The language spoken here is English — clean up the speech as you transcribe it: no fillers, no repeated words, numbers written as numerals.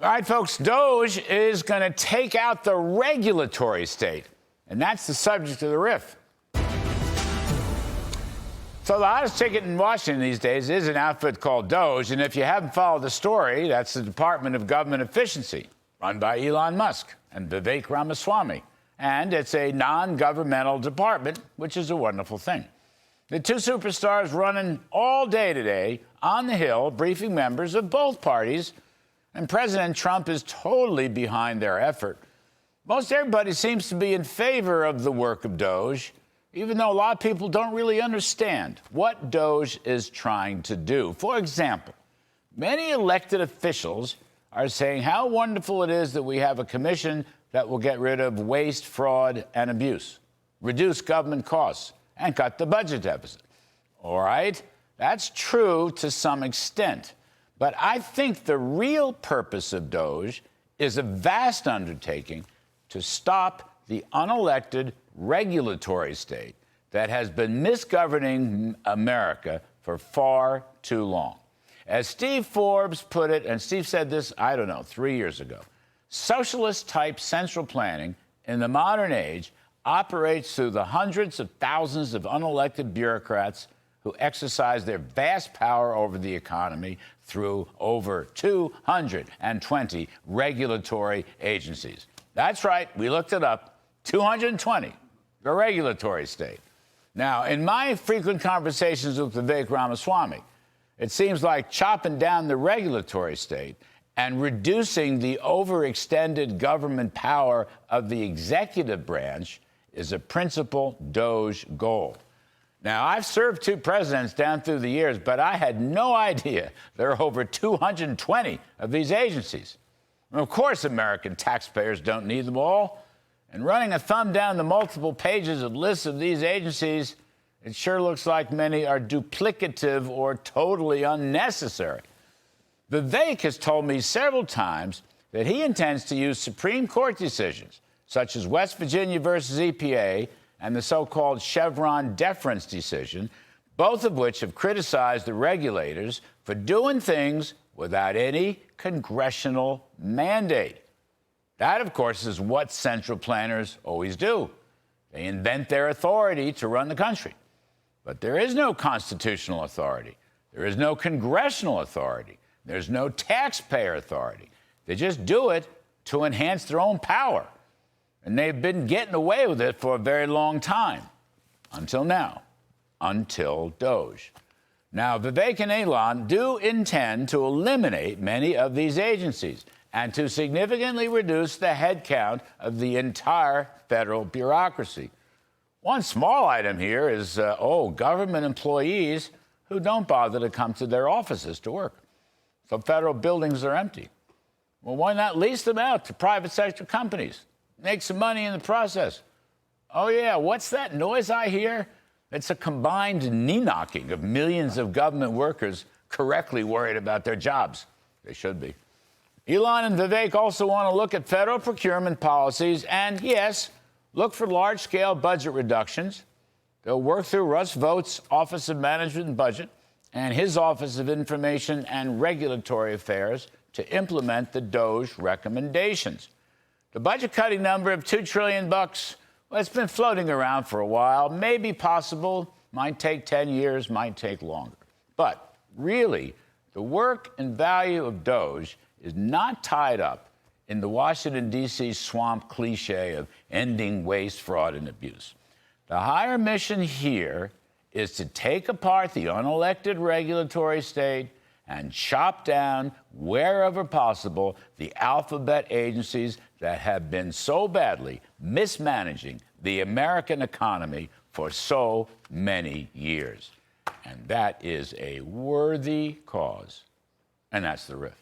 All right, folks, DOGE is going to take out the regulatory state, and that's the subject of the riff. So the hottest ticket in Washington these days is an outfit called DOGE, and if you haven't followed the story, that's the Department of Government Efficiency, run by Elon Musk and Vivek Ramaswamy. And it's a non-governmental department, which is a wonderful thing. The two superstars running all day today on the Hill, briefing members of both parties, and President Trump is totally behind their effort. Most everybody seems to be in favor of the work of DOGE, even though a lot of people don't really understand what DOGE is trying to do. For example, many elected officials are saying how wonderful it is that we have a commission that will get rid of waste, fraud, and abuse, reduce government costs, and cut the budget deficit. All right, that's true to some extent. But I think the real purpose of DOGE is a vast undertaking to stop the unelected regulatory state that has been misgoverning America for far too long. As Steve Forbes put it, and Steve said this, 3 years ago, socialist-type central planning in the modern age operates through the hundreds of thousands of unelected bureaucrats who exercise their vast power over the economy through over 220 regulatory agencies. That's right, we looked it up, 220, the regulatory state. Now, in my frequent conversations with Vivek Ramaswamy, it seems like chopping down the regulatory state and reducing the overextended government power of the executive branch is a principal DOGE goal. Now, I've served two presidents down through the years, but I had no idea there are over 220 of these agencies. And of course, American taxpayers don't need them all. And running a thumb down the multiple pages of lists of these agencies, it sure looks like many are duplicative or totally unnecessary. Vivek has told me several times that he intends to use Supreme Court decisions, such as West Virginia versus EPA and the so-called Chevron deference decision, both of which have criticized the regulators for doing things without any congressional mandate. That, of course, is what central planners always do. They invent their authority to run the country. But there is no constitutional authority. There is no congressional authority. There's no taxpayer authority. They just do it to enhance their own power. And they've been getting away with it for a very long time. Until now. Until DOGE. Now, Vivek and Elon do intend to eliminate many of these agencies and to significantly reduce the headcount of the entire federal bureaucracy. One small item here is, government employees who don't bother to come to their offices to work. So federal buildings are empty. Well, why not lease them out to private sector companies? Make some money in the process. Oh, yeah, what's that noise I hear? It's a combined knee-knocking of millions of government workers correctly worried about their jobs. They should be. Elon and Vivek also want to look at federal procurement policies and, yes, look for large-scale budget reductions. They'll work through Russ Vought's Office of Management and Budget and his Office of Information and Regulatory Affairs to implement the DOGE recommendations. The budget-cutting number of $2 trillion, well, it's been floating around for a while. Maybe possible. Might take 10 years, might take longer. But really, the work and value of DOGE is not tied up in the Washington, D.C. swamp cliche of ending waste, fraud, and abuse. The higher mission here is to take apart the unelected regulatory state and chop down, wherever possible, the alphabet agencies that have been so badly mismanaging the American economy for so many years. And that is a worthy cause. And that's the riff.